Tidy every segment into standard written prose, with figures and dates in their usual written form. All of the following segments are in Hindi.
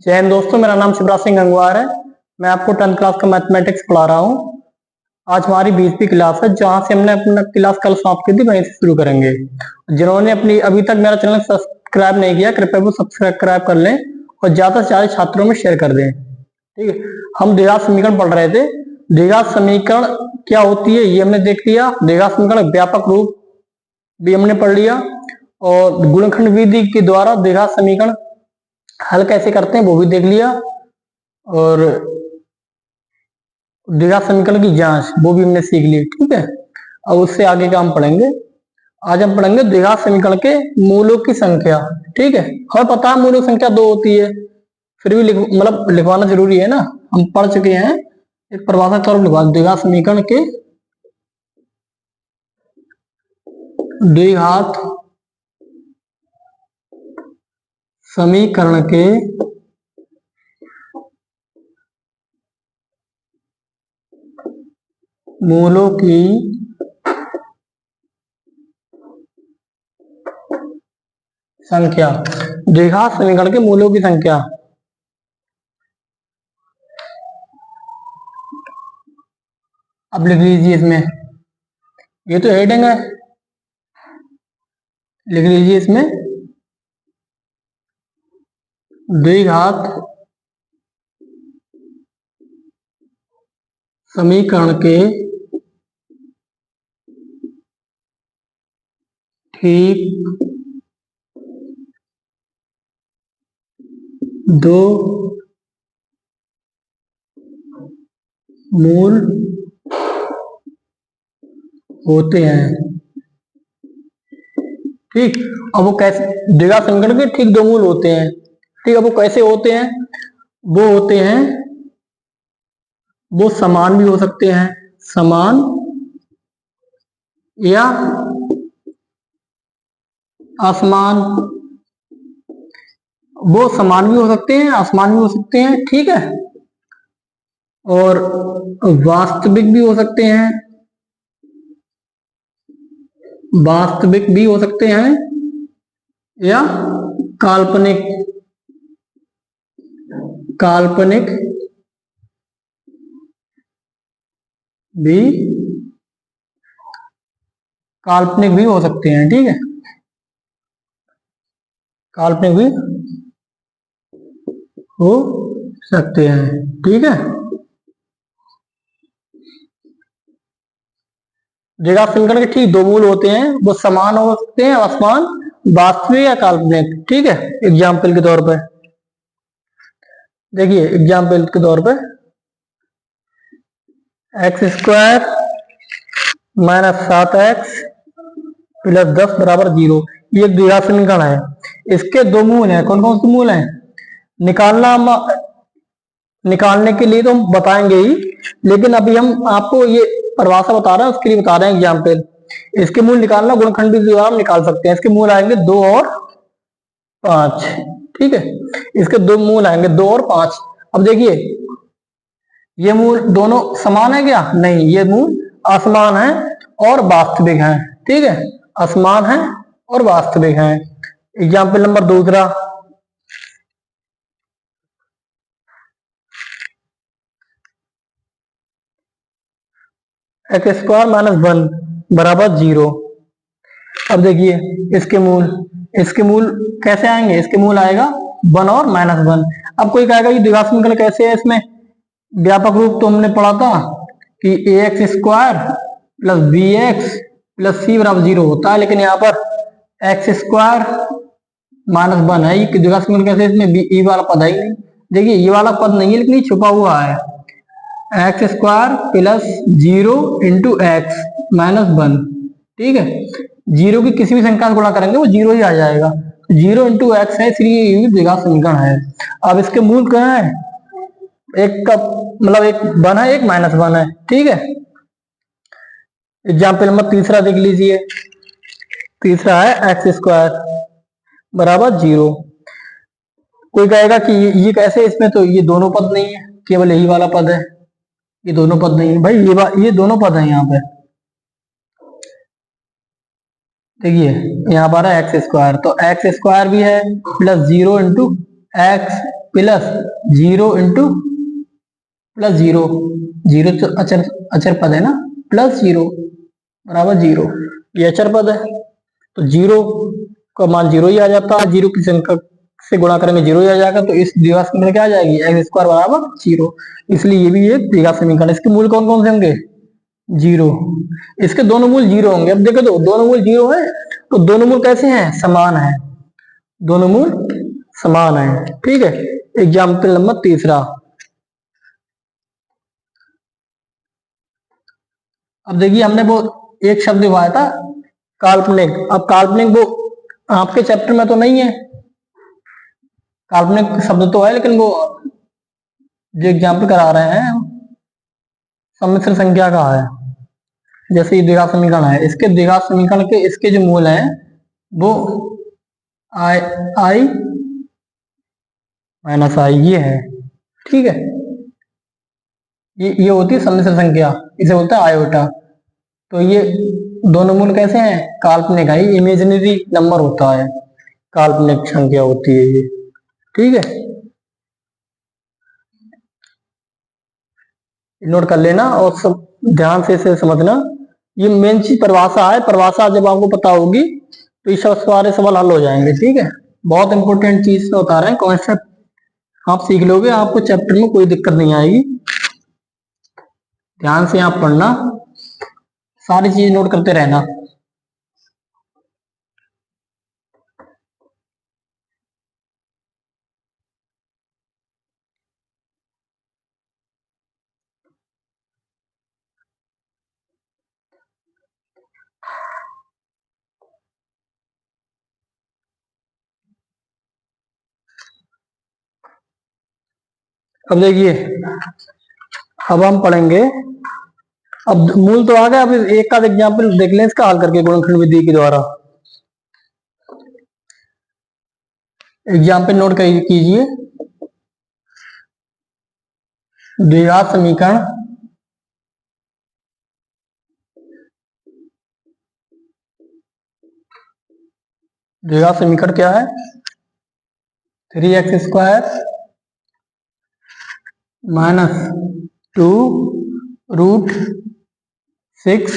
जय हिंद दोस्तों, मेरा नाम शिवराज सिंह गंगवार है। मैं आपको 10th क्लास का मैथमेटिक्स पढ़ा रहा हूँ। आज हमारी 20वीं क्लास है, जहाँ से हमने अपना क्लास कल समाप्त की थी, वहीं से शुरू करेंगे। जिन्होंने अपनी अभी तक मेरा चैनल सब्सक्राइब नहीं किया, कृपया वो सब्सक्राइब कर लें और ज्यादा से ज्यादा छात्रों में शेयर कर दें। ठीक है, हम द्विघात समीकरण पढ़ रहे थे। द्विघात समीकरण क्या होती है ये हमने देख लिया। द्विघात समीकरण व्यापक रूप भी हमने पढ़ लिया और गुणनखंड विधि के द्वारा द्विघात समीकरण हल कैसे करते हैं वो भी देख लिया और द्विघात समीकरण की जांच वो भी हमने सीख ली। ठीक है, अब उससे आगे का हम पढ़ेंगे। आज हम पढ़ेंगे द्विघात समीकरण के मूलों की संख्या। ठीक है, हमें पता है मूलों की संख्या 2 होती है, फिर भी लिखवाना जरूरी है ना। हम पढ़ चुके हैं, एक परिभाषा के तौर पर लिखवा। द्विघात समीकरण के द्विघात समीकरण के मूलों की संख्या। द्विघात समीकरण के मूलों की संख्या। अब लिख लीजिए, इसमें ये तो हेडिंग है, लिख लीजिए इसमें द्विघात समीकरण के ठीक 2 मूल होते हैं। ठीक, अब वो कैसे, द्विघात समीकरण के ठीक 2 मूल होते हैं। ठीक, अब वो कैसे होते हैं? वो होते हैं, वो समान भी हो सकते हैं, समान या असमान। वो समान भी हो सकते हैं, असमान भी हो सकते हैं। ठीक है, और वास्तविक भी हो सकते हैं, वास्तविक भी हो सकते हैं या काल्पनिक, काल्पनिक भी, काल्पनिक भी हो सकते हैं। ठीक है, काल्पनिक भी हो सकते हैं। ठीक है, द्विघात समीकरण के ठीक 2 मूल होते हैं, वो समान हो सकते हैं, असमान, वास्तविक या काल्पनिक। ठीक है, एग्जाम्पल के तौर पर देखिए, एग्जाम्पल के तौर पर x² - 7x + 10 = 0। ये एक द्विघात समीकरण है। इसके 2 मूल हैं। कौन कौन से मूल हैं? निकालने के लिए तो हम बताएंगे ही, लेकिन अभी हम आपको ये परिभाषा बता रहे हैं, उसके लिए बता रहे हैं एग्जाम्पल। इसके मूल निकालना गुणनखंड विधि द्वारा हम निकाल सकते हैं। इसके मूल आएंगे 2 और 5। ठीक है, इसके 2 मूल आएंगे 2 और 5। अब देखिए, ये मूल दोनों समान है क्या? नहीं, ये मूल असमान है और वास्तविक है। ठीक है, असमान है और वास्तविक है। एग्जाम्पल नंबर दूसरा, x² - 1 = 0। अब देखिए, इसके मूल कैसे आएंगे? इसके मूल आएगा 1 और -1। अब कोई कहेगा ये द्विघात समीकरण कैसे है? इसमें व्यापक रूप तो हमने पढ़ा था कि ax² + bx + c = 0 होता है, लेकिन यहाँ पर x² - 1 है। ये द्विघात समीकरण कैसे? इसमें ये वाला पद है ही नहीं। देखिए, ये वाला पद नहीं है, लेकिन ये छुपा हुआ है। x² + 0 × x - 1। ठीक है, 0 की किसी भी संख्या से गुणा करेंगे वो 0 ही आ जाएगा। 0 × x है, इसलिए ये द्विघात समीकरण है। अब इसके मूल क्या है? एक का एक 1 है, एक -1 है। ठीक है, एग्जाम्पल नंबर तीसरा देख लीजिए। तीसरा है x² = 0। कोई कहेगा कि ये कैसे? इसमें तो ये दोनों पद नहीं है, केवल यही वाला पद है। ये दोनों पद नहीं है भाई, ये दोनों पद है यहाँ पे। देखिए, यहाँ पर है x², तो x² भी है + 0 × x प्लस 0 प्लस 0, 0 तो अचर अचर पद है ना, प्लस 0 बराबर 0, ये अचर पद है तो 0 का मान 0 ही आ जाता है, 0 की संख्या से गुणा करेंगे 0 ही आ जाएगा, तो इस द्विघात समीकरण क्या आ जाएगी, एक्स स्क्वायर बराबर 0। इसलिए ये भी एक द्विघात समीकरण। इसके मूल कौन कौन से होंगे, 0, इसके दोनों मूल 0 होंगे। अब देखो तो दोनों मूल 0 है, तो दोनों मूल कैसे हैं, समान है, दोनों मूल समान है। ठीक है, एग्जाम्पल नंबर तीसरा। अब देखिए हमने वो एक शब्द दिखाया था काल्पनिक। अब काल्पनिक वो आपके चैप्टर में तो नहीं है, काल्पनिक शब्द तो है, लेकिन वो जो एग्जाम्पल करा रहे हैं सम्मिश्र संख्या का है। जैसे ये द्विघात समीकरण है, इसके द्विघात समीकरण के इसके जो मूल हैं वो आई आई माइनस आई ये है। ठीक है, ये होती है सम्मिश्र संख्या, इसे बोलते हैं आयोटा। तो ये दोनों मूल कैसे हैं, काल्पनिक है, इमेजिनरी नंबर होता है, काल्पनिक संख्या होती है ये। ठीक है, नोट कर लेना और सब ध्यान से इसे समझना। ये मेन चीज परिभाषा है, परिभाषा जब आपको पता होगी तो ये सब सारे सवाल हल हो जाएंगे। ठीक है, बहुत इंपॉर्टेंट चीज से बता रहे हैं, कॉन्सेप्ट आप सीख लोगे, आपको चैप्टर में कोई दिक्कत नहीं आएगी। ध्यान से आप पढ़ना, सारी चीज नोट करते रहना। अब देखिए, अब हम पढ़ेंगे, अब मूल तो आ गया, अब एक आध एग्जाम्पल देख लें इसका हल करके गुणनखंड विधि के द्वारा। एग्जाम्पल नोट कीजिए, द्विघात समीकरण द्विघात समीकरण क्या है, 3x² minus 2 root 6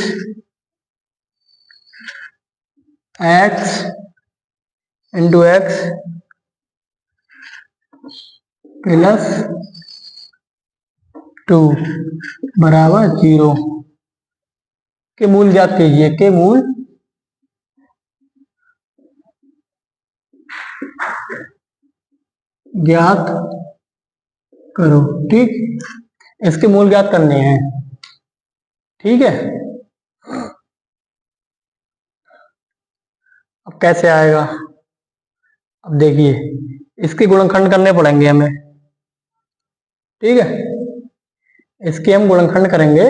x into x plus 2 बराबर 0 के मूल ज्ञात कीजिए, के मूल ज्ञात करो। ठीक, इसके मूल ज्ञात करने हैं। ठीक है, अब कैसे आएगा, अब देखिए इसके गुणनखंड करने पड़ेंगे हमें। ठीक है, इसके हम गुणनखंड करेंगे,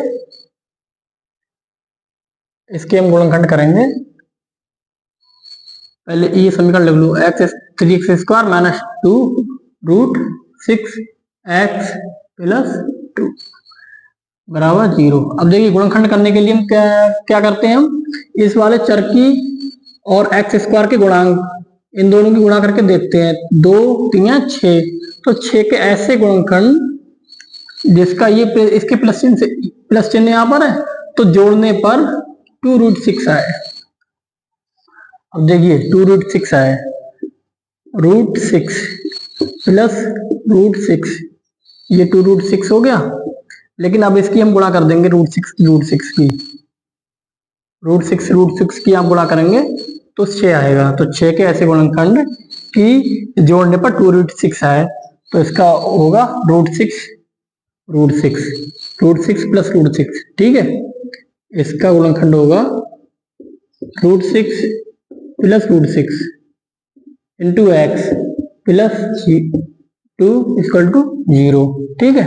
इसके हम गुणनखंड करेंगे। पहले ये समीकरण लिख लो, x3x² minus 2 root 6x plus 2 बराबर 0। अब देखिए गुणनखंड करने के लिए हम क्या करते हैं, हम इस वाले चर की और x² के गुणांक इन दोनों की गुणा करके देखते हैं, 2 3 6, तो 6 के ऐसे गुणनखंड जिसका ये इसके प्लस चिन्ह यहाँ पर है, तो जोड़ने पर 2 रूट 6 आए। अब देखिए 2 रूट 6 आए, रूट 6 प्लस रूट 6, ये 2 रूट 6 हो गया, लेकिन अब इसकी हम गुणा कर देंगे रूट 6 की, रूट 6 की आप गुणा करेंगे तो 6 आएगा। तो 6 के ऐसे गुणनखंड की जोड़ने पर 2 रूट 6 आए, तो इसका होगा रूट 6 प्लस रूट 6। ठीक है, इसका गुणनखंड होगा root 6 plus root 6 into x plus 2 equal to 0। ठीक है,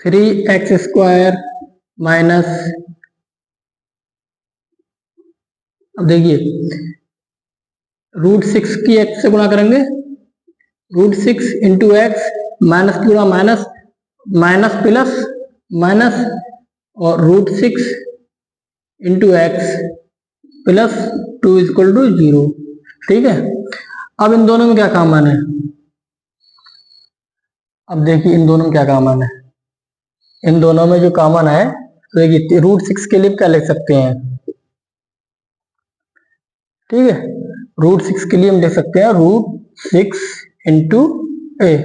3x² माइनस, अब देखिए रूट 6 की x से गुणा करेंगे, रूट 6 इंटू एक्स, माइनस की गुणा माइनस, माइनस प्लस माइनस, और root 6 into x plus 2 equal to 0। ठीक है, अब इन दोनों में क्या कॉमन है, अब देखिए इन दोनों में क्या कॉमन है, इन दोनों में जो कॉमन है तो देखिए √6 के लिए क्या लिख सकते हैं, ठीक है, √6 के लिए हम लिख सकते हैं √6 इंटू ए,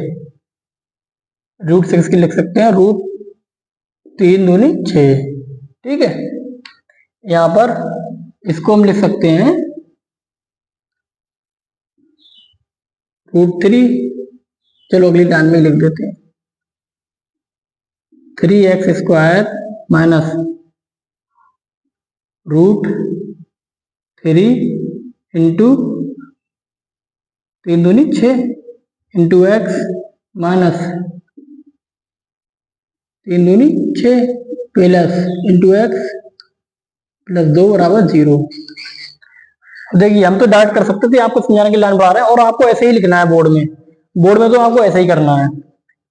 √6 के लिख सकते हैं √3 दूनी 6, ठीक है। यहाँ पर इसको हम लिख सकते हैं √3, चलो अगली लाइन में लिख देते हैं 3x² माइनस √3 इंटू 3 दूनी 6 इंटू एक्स माइनस 3 दूनी 6 प्लस इंटू एक्स प्लस 2 बराबर 0। देखिए हम तो डायरेक्ट कर सकते थे, आपको समझाने के लाइन बढ़ा रहे हैं और आपको ऐसे ही लिखना है बोर्ड में, बोर्ड में तो आपको ऐसे ही करना है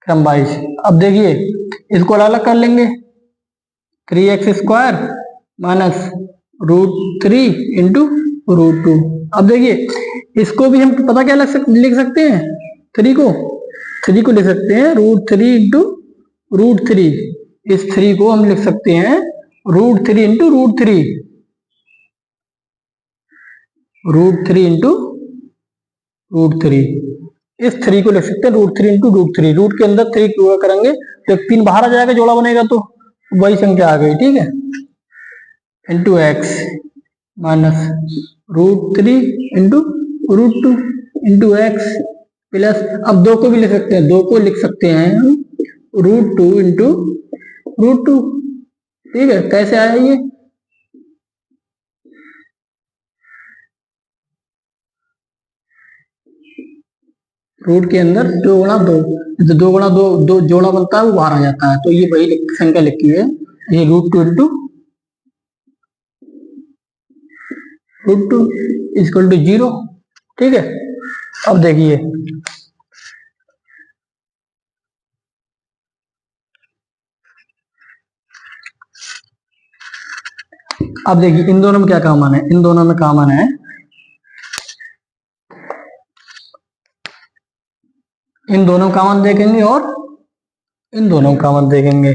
क्रम वाइज। अब देखिए इसको अलग अलग कर लेंगे, 3x² माइनस √3 इंटू √2। अब देखिए इसको भी हम पता क्या लिख सकते हैं, 3 को लिख सकते हैं √3 इंटू √3, इस 3 को हम लिख सकते हैं √3 इंटू √3, √3 इंटू √3, इस 3 को लिख सकते हैं √3 इंटू √3, रूट के अंदर 3 पूरा करेंगे तो 3 बाहर आ जाएगा, जोड़ा बनेगा तो वही संख्या आ गई, ठीक है, into x minus √3 into √2 into x plus, अब 2 को भी लिख सकते हैं, 2 को लिख सकते हैं √2 इंटू √2, ठीक है। कैसे आया ये, रूट के अंदर 2 गुणा 2, जो 2 गुणा 2 जोड़ा बनता है वो बाहर आ जाता है, तो ये वही संख्या लिखी है, ये √2 इंटू √2 इक्वल टू 0, ठीक है। अब देखिए इन दोनों में क्या कॉमन है, इन दोनों में कॉमन है, इन दोनों कॉमन देखेंगे और इन दोनों कॉमन देखेंगे।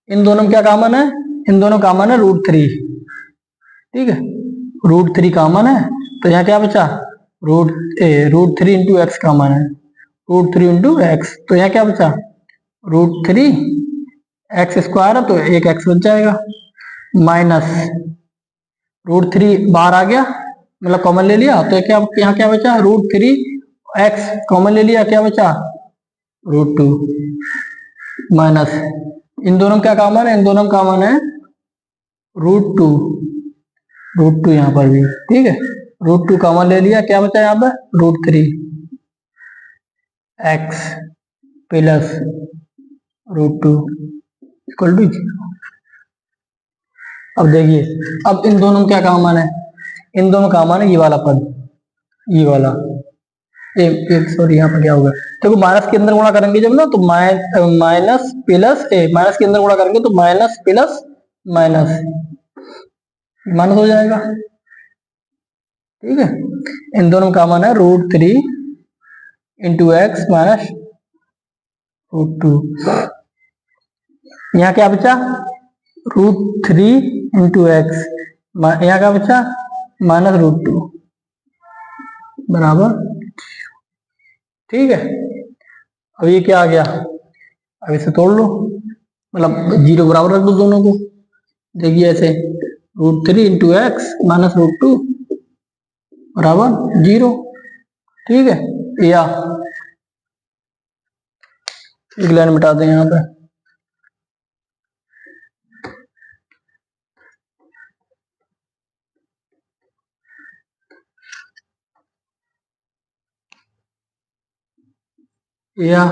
इन दोनों में क्या कॉमन है, इन दोनों कॉमन है √3, ठीक है, √3 कॉमन है, तो यहाँ क्या बचा √3 इंटू एक्स कॉमन है, √3 इंटू एक्स, तो यहाँ क्या बचा √3 x² है तो एक x बच जाएगा, माइनस √3 बाहर आ गया मतलब कॉमन ले लिया, तो क्या यहाँ क्या बचा √3 x कॉमन ले लिया, क्या बचा √2 माइनस, इन दोनों क्या कॉमन है, इन दोनों कॉमन है √2 यहाँ पर भी, ठीक है, √2 कॉमन ले लिया, क्या बचा यहाँ पर √3 x प्लस √2 इक्वल टू 0। अब देखिए अब इन दोनों में क्या कॉमन है, इन दोनों कॉमन है ये वाला पद, ये वाला सॉरी यहाँ पर क्या होगा, देखो माइनस के अंदर गुणा करेंगे जब ना तो माइनस प्लस माइनस के अंदर गुणा करेंगे तो माइनस प्लस माइनस माइनस हो जाएगा, ठीक है। इन दोनों का मान है √3 इंटू एक्स माइनस √2, यहाँ क्या बचा √3 इंटू एक्स, यहाँ क्या बचा माइनस √2 बराबर, ठीक है। अब ये क्या आ गया, अब इसे तोड़ लो, मतलब 0 बराबर रख दो दोनों को, देखिए ऐसे √3 इंटू एक्स माइनस √2 बराबर 0, ठीक है। या एक लाइन मिटा दें यहाँ पे, या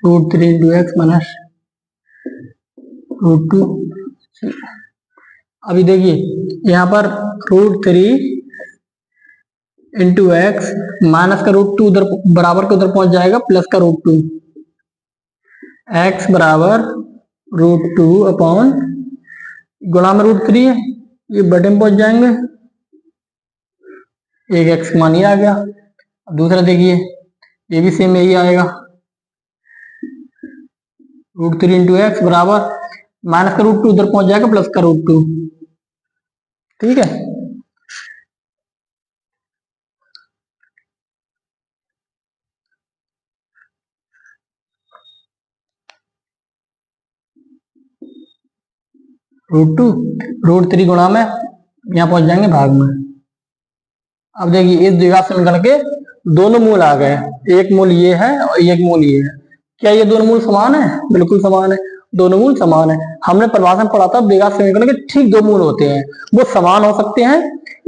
√3 इंटू एक्स माइनस √2। अभी देखिए यहाँ पर √3 इंटू एक्स माइनस का √2 उधर बराबर के उधर पहुंच जाएगा, प्लस का √2, एक्स बराबर √2 अपॉन गुणा में √3 है, ये बटे में पहुंच जाएंगे, एक एक्स मान ही आ गया। अब दूसरा देखिए ये भी सेम यही आएगा, √3 × x बराबर माइनस का √2 उधर पहुंच जाएगा प्लस का √2। ठीक है, √2 √3 गुणा में यहाँ पहुंच जाएंगे भाग में। अब देखिए इस द्विघात समीकरण के दोनों मूल आ गए, एक मूल ये है और एक मूल ये है। क्या ये दोनों मूल समान है? बिल्कुल समान है, दोनों मूल समान है। हमने परिभाषा में पढ़ा था द्विघात समीकरण के ठीक दो मूल होते हैं, वो समान हो सकते हैं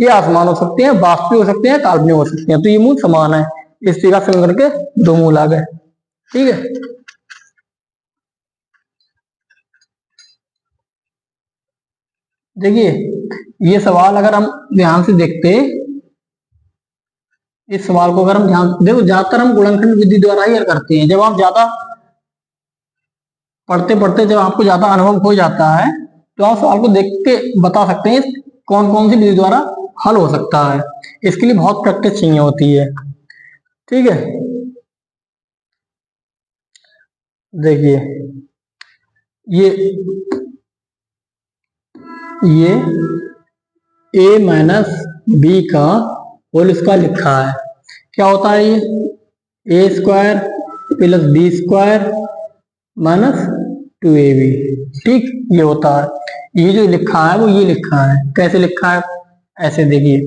या असमान हो सकते हैं, वास्तविक हो सकते हैं, काल्पनिक हो सकते हैं। तो ये मूल समान है, इस द्विघात समीकरण के दो मूल आ गए। ठीक है, देखिए ये सवाल अगर हम ध्यान से देखते, इस सवाल को अगर हम ध्यान देखो, ज्यादातर हम गुणनखंड विधि द्वारा ही हल करते हैं। जब आप ज्यादा पढ़ते पढ़ते जब आपको ज्यादा अनुभव हो जाता है तो आप सवाल को देख के बता सकते हैं कौन कौन सी विधि द्वारा हल हो सकता है। इसके लिए बहुत प्रैक्टिस चाहिए होती है। ठीक है, देखिए ये a माइनस बी का होल स्क्वायर लिखा है। क्या होता है ये? a² plus b² minus 2ab। ठीक, ये होता है। ये जो लिखा है वो ये लिखा है। कैसे लिखा है? ऐसे देखिए,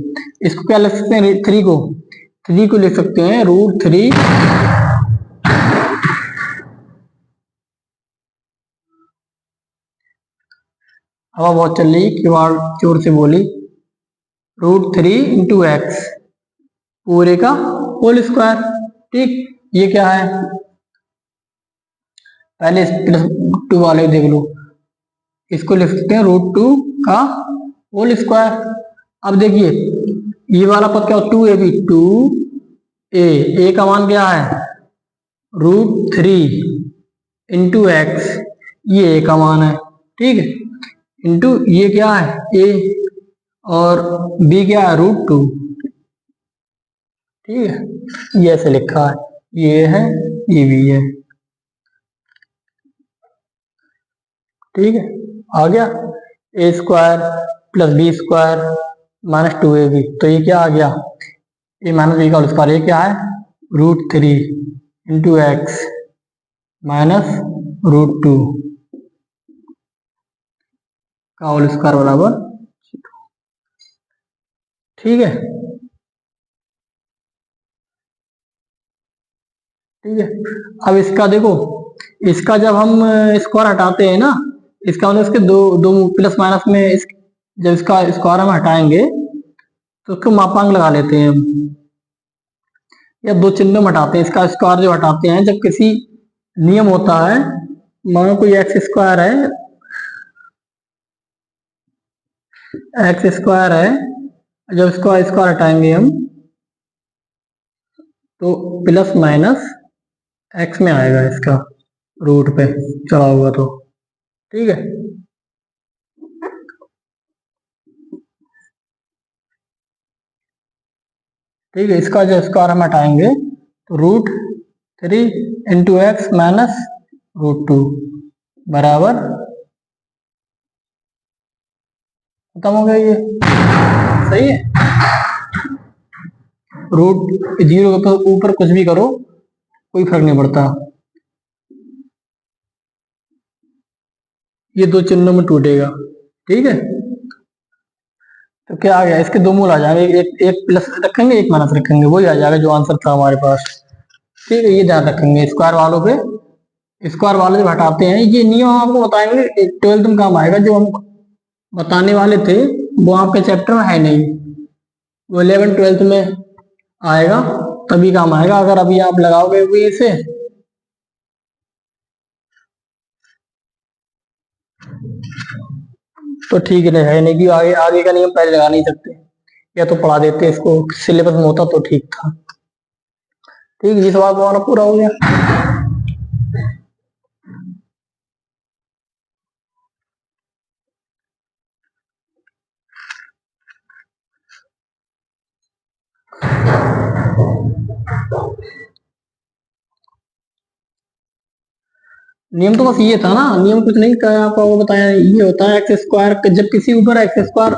इसको क्या लिख सकते हैं? 3 को लिख सकते हैं √3। हवा बहुत चल रही, किवाड़ जोर से बोली। √3 × x पूरे का होल स्क्वायर। ठीक, ये क्या है? पहले प्लस 2 वाले देख लो, इसको लिख सकते हैं √2 का होल स्क्वायर। अब देखिए ये वाला पद क्या हो? 2ab, 2a का मान क्या है? √3 × x, ये a का मान है। ठीक है, इंटू ये क्या है? a, और b क्या है? √2। ठीक है, ये ऐसे लिखा है, ये है, ये भी है। ठीक है, आ गया a² plus b² minus 2ab। तो ये क्या आ गया? ए माइनस बी का होल स्क्वायर। ये क्या है? √3 × x माइनस √2 का होल स्क्वायर बराबर। ठीक है, ठीक है। अब इसका देखो, इसका जब हम स्क्वायर हटाते हैं ना, इसका मतलब इसके दो दो प्लस माइनस में जब इसका स्क्वायर हम हटाएंगे तो उसको मापांक लगा लेते हैं हम, या दो चिन्ह में हटाते हैं। इसका स्क्वायर जो हटाते हैं जब किसी नियम होता है, मानो कोई x² है, x² है, जब इसका स्क्वायर हटाएंगे हम तो प्लस माइनस x में आएगा, इसका रूट पे चढ़ा हुआ। तो ठीक है, ठीक है, इसका जो स्क्वायर हम हटाएंगे तो √3 × x माइनस √2 बराबर, खत्म हो गया। ये सही है। √0 के ऊपर कुछ भी करो कोई फर्क नहीं पड़ता, ये दो चिन्हों में टूटेगा। ठीक है, तो क्या आ गया? इसके दो मूल आ जाएंगे, एक प्लस रखेंगे, एक माइनस रखेंगे, वही आ जाएगा जो आंसर था हमारे पास। ठीक है, ये ध्यान रखेंगे स्क्वायर वालों पे। स्क्वायर वाले जब हटाते हैं, ये नियम हम आपको बताएंगे 12th में काम आएगा। जो हम बताने वाले थे वो आपके चैप्टर में है नहीं, वो 11th 12th में आएगा, तभी काम आएगा। अगर अभी आप लगाओगे भी इसे तो ठीक है नहीं कि आगे आगे का नियम पहले लगा नहीं सकते, या तो पढ़ा देते, इसको सिलेबस में होता तो ठीक था। ठीक है, ये सवाल हमारा पूरा हो गया। नियम तो बस ये था ना, नियम कुछ नहीं कहा आपको बताया, ये होता है एक्स स्क्वायर, जब किसी ऊपर एक्स स्क्वायर,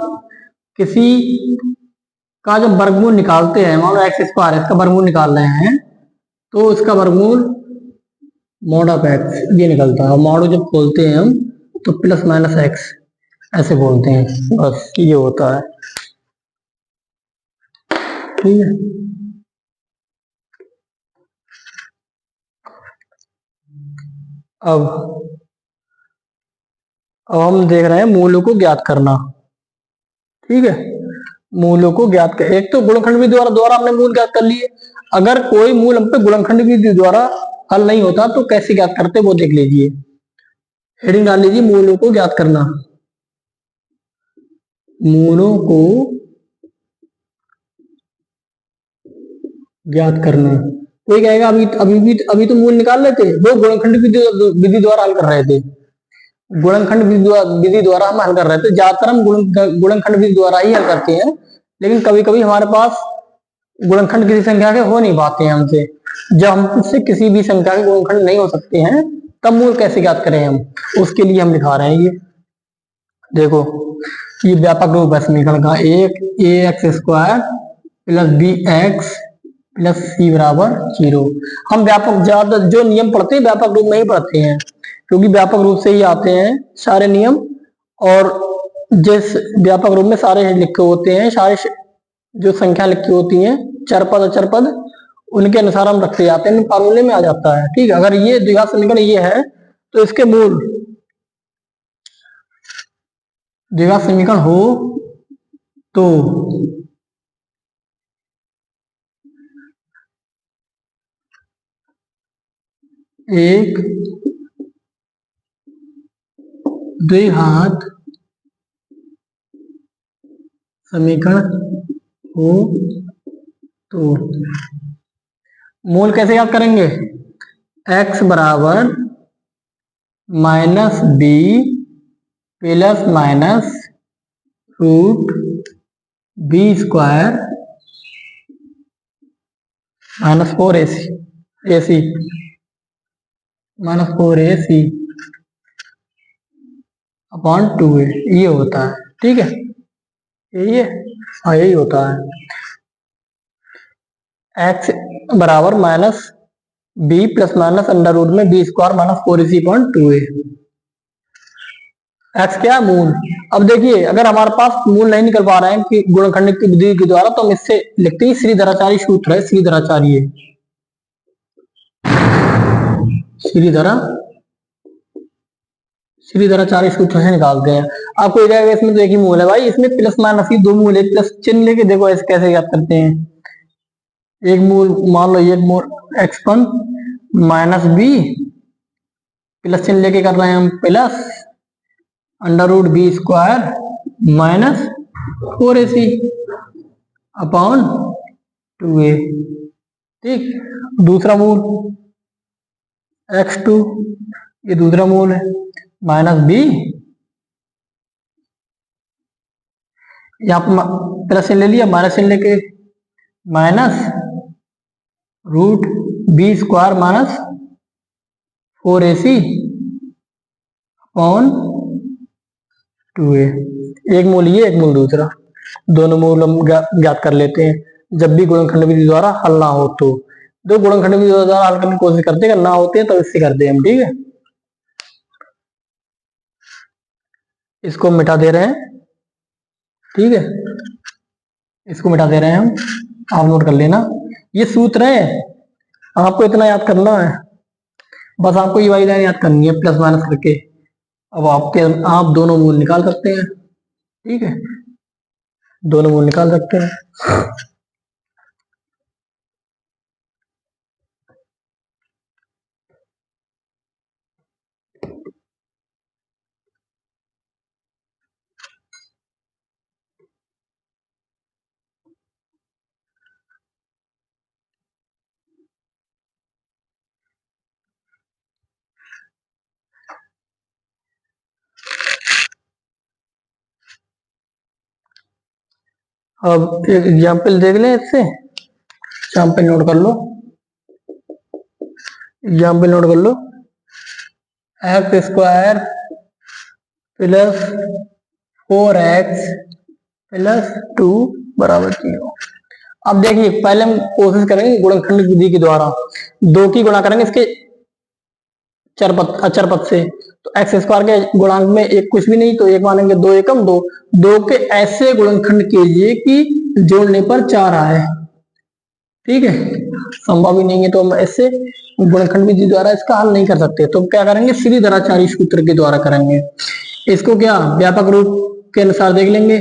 किसी का जब वर्गमूल निकालते हैं, मान लो एक्स स्क्वायर है, इसका वर्गमूल निकाल रहे हैं, तो इसका वर्गमूल मॉड ऑफ एक्स ये निकलता है। मॉड जब खोलते हैं हम तो प्लस माइनस एक्स ऐसे बोलते हैं, बस ये होता है। ठीक है, अब हम देख रहे हैं मूलों को ज्ञात करना। ठीक है, मूलों को ज्ञात कर, एक तो गुणनखंड विधि द्वारा द्वारा हमने मूल ज्ञात कर लिए। अगर कोई मूल हम पे गुणनखंड विधि द्वारा हल नहीं होता तो कैसे ज्ञात करते वो देख लीजिए। हेडिंग डाल लीजिए, मूलों को ज्ञात करना। मूलों को ज्ञात करना। कोई कहेगा अभी तो मूल निकाल रहे थे, वो गुणनखंड विधि द्वारा हल कर रहे थे। गुणनखंड विधि द्वारा हम हल कर रहे थे, ज्यादातर हम गुणनखंड विधि द्वारा ही हल करते हैं, लेकिन कभी कभी हमारे पास गुणनखंड किसी संख्या के हो नहीं पाते हैं हमसे। जब हमसे किसी भी संख्या के गुणनखंड नहीं हो सकते हैं तब मूल कैसे ज्ञात करें हम, उसके लिए हम दिखा रहे हैं। ये देखो, ये व्यापक रूप है समीकरण का, एक A X square plus B x plus सी बराबर 0। हम व्यापक ज्यादा जो नियम पढ़ते हैं व्यापक रूप में ही पढ़ते हैं, क्योंकि व्यापक रूप से ही आते हैं सारे नियम। और जिस व्यापक रूप में सारे लिखे होते हैं, सारे जो संख्या लिखी होती हैं, चर पद अचर पद, उनके अनुसार हम रखते जाते हैं, फार्मूले में आ जाता है। ठीक है, अगर ये द्विघात समीकरण ये है तो इसके मूल द्विघात समीकरण हो तो एक द्विघात समीकरण हो तो मूल कैसे याद करेंगे? x बराबर minus B plus minus root B square minus 4ac minus 4ac upon 2a, ये होता है। ठीक है, यही है, हाँ यही होता है। x बराबर minus B plus minus under root में B square minus 4ac upon 2a। X क्या मूल। अब देखिए, अगर हमारे पास मूल नहीं निकल पा रहे हैं कि गुणनखंड की विधि के द्वारा, तो हम इससे लिखते हैं श्रीधराचार्य सूत्र है, श्रीधराचार्य श्रीधराचार्य सूत्र से निकालते हैं। आपको ये जाएगा इसमें तो एक ही मूल है भाई, इसमें प्लस माइनस ही दो मूल है, प्लस चिन्ह लेके देखो ऐसे कैसे याद करते हैं। एक मूल मान लो, एक मूल x1 माइनस बी, प्लस चिन्ह लेके कर रहे हैं हम, plus under root B square minus 4ac upon 2a। ठीक, दूसरा मूल x2, ये दूसरा मूल है, माइनस बी, यहाँ पर प्लस चिन्ह ले लिया, माइनस चिन्ह लेके minus root B square minus 4ac upon 2a। एक मूल ये, एक मूल दूसरा, दोनों मूल हम ज्ञात कर लेते हैं जब भी गुणनखंड विधि द्वारा हल ना हो तो। दो गुणनखंड विधि द्वारा हल करने की कोशिश करते हैं, ना होते हैं तो इससे करते हैं हम। ठीक है, इसको मिटा दे रहे हैं। ठीक है, इसको मिटा दे रहे हैं हम, आप नोट कर लेना। ये सूत्र है, आपको इतना याद करना है, बस आपको ये वाली लाइन याद करनी है प्लस माइनस करके। अब आप दोनों मूल निकाल सकते हैं। ठीक है, दोनों मूल निकाल सकते हैं। अब एक एग्जाम्पल देख लें इससे, एग्जाम्पल नोट कर लो, एग्जाम्पल नोट कर लो। X square plus 4x plus 2 बराबर 0। अब देखिए पहले हम कोशिश करेंगे गुणनखंड विधि के द्वारा दो की गुणा करेंगे इसके अचर पद से। तो एक्स स्क्वायर के गुणांक में एक कुछ भी नहीं, तो एक मानेंगे, दो एकम दो। दो के ऐसे गुणनखंड कीजिए कि जोड़ने पर 4 आए। ठीक है, संभव ही नहीं है तो हम ऐसे गुणनखंड विधि द्वारा इसका हल नहीं कर सकते। तो क्या करेंगे, सीधी दराचारी सूत्र के द्वारा करेंगे। इसको क्या व्यापक रूप के अनुसार देख लेंगे,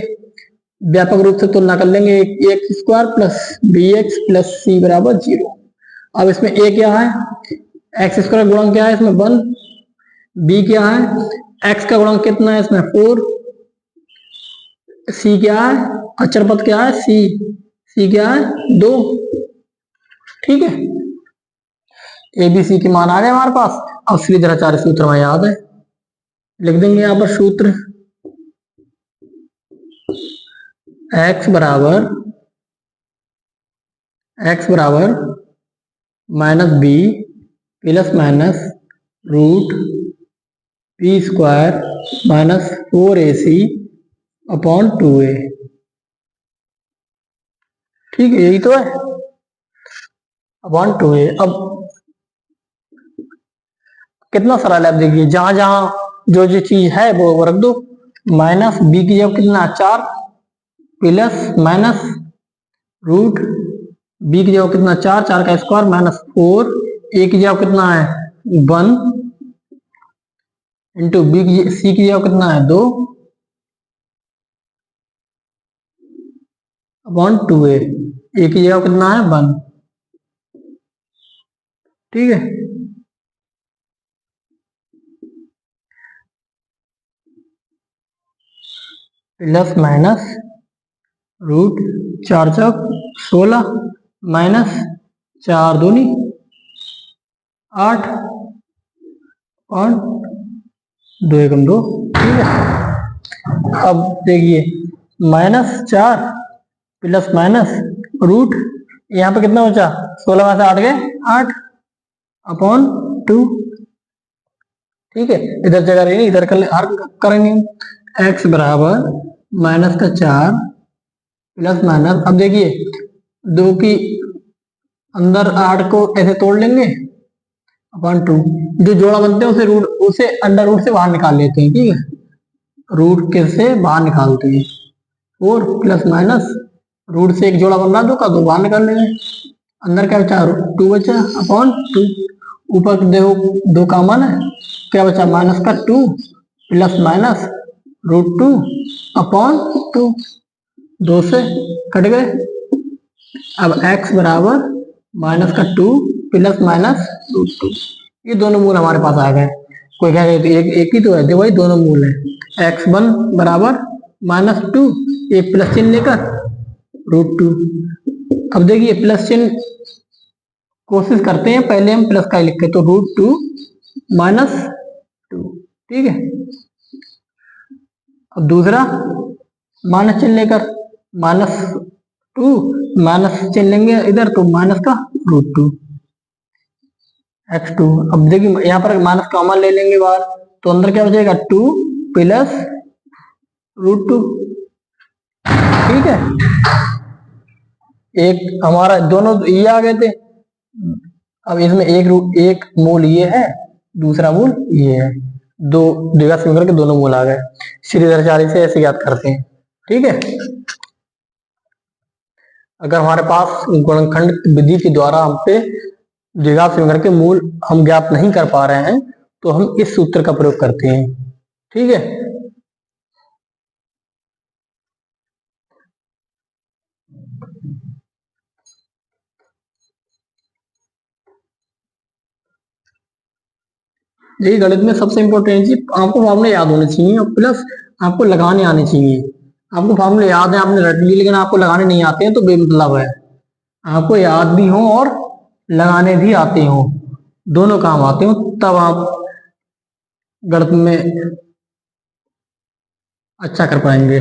व्यापक रूप से तुलना कर लेंगे। X square plus B x plus सी बराबर 0। अब इसमें ए क्या है, एक्स स्क्वायर गुणक क्या है इसमें 1, बी क्या है, एक्स का गुणक कितना है इसमें 4, सी क्या है, अचर पद क्या है सी, सी क्या है 2। ठीक है, ए बी सी के मान आ गए हमारे पास। अब श्रीधराचार्य सूत्र में याद है, लिख देंगे यहां पर सूत्र x बराबर minus B plus minus root B square minus 4ac upon 2a। ठीक है, यही तो है, अपॉन 2a। अब कितना सरल है, अब देखिए जहां जहां जो जो चीज है वो रख दो। माइनस बी की जगह कितना 4 प्लस माइनस रूट बी की जगह कितना 4, 4 का स्क्वायर माइनस 4, ए की जगह कितना है 1 इंटू बी की सी की जगह कितना है 2 अपॉन 2a, ए की जगह कितना है 1। ठीक है, प्लस माइनस रूट 4 चौक 16 माइनस 4 दूनी 8 और 2 एकम 2। ठीक है, अब देखिए -4 प्लस माइनस रूट, यहाँ पे कितना बचा 16 में से 8 गए 8 अपॉन 2। ठीक है, इधर जगह रही इधर हर करेंगे। एक्स बराबर माइनस का 4 प्लस माइनस, अब देखिए 2 की अंदर 8 को ऐसे तोड़ लेंगे अपॉन 2, जो जोड़ा बनते हैं उसे अंडर रूट से बाहर निकाल लेते हैं। ठीक है, रूट के से बाहर निकालते हैं। 4 प्लस माइनस रूट से एक जोड़ा बन रहा है 2 का, 2 बाहर निकाल लेंगे। अंदर क्या बचा 2 बचा अपॉन 2, ऊपर देखो 2 कॉमन है, क्या बचा माइनस का 2 प्लस माइनस √2 अपॉन 2, 2 से कट गए। अब x बराबर माइनस का 2 प्लस माइनस √2, ये दोनों मूल हमारे पास आ गए। कोई कहेगा तो एक ही तो है, देखो भाई दोनों मूल है। x1 बराबर -2, एक प्लस चिन्ह लेकर √2। अब देखिए प्लस चिन्ह कोशिश करते हैं, पहले हम प्लस का ही लिखते तो √2 -2। ठीक है, अब दूसरा माइनस चिन्ह लेकर -2 माइनस चिन्ह लेंगे इधर तो माइनस का √2 x2। अब देखिए यहाँ पर माइनस कॉमन ले लेंगे बाहर, तो अंदर क्या बचेगा 2 प्लस √2। ठीक है, एक हमारा दोनों ये आ गए थे। अब इसमें एक मूल ये है, दूसरा मूल ये है, दो द्विघात समीकरण के दोनों मूल आ गए। श्रीधराचार्य से ऐसे याद करते हैं। ठीक है, अगर हमारे पास गुणनखंड विधि के द्वारा हम पे द्विघात समीकरण के मूल हम ज्ञात नहीं कर पा रहे हैं तो हम इस सूत्र का प्रयोग करते हैं। ठीक है, यही गणित में सबसे इंपॉर्टेंट चीज, आपको फॉर्मूले याद होने चाहिए और प्लस आपको लगाने आने चाहिए। आपको फॉर्मूले याद है, आपने रट ली, लेकिन आपको लगाने नहीं आते हैं तो बेमतलब है। आपको याद भी हो और लगाने भी आते हो, दोनों काम आते हो, तब आप गणित में अच्छा कर पाएंगे।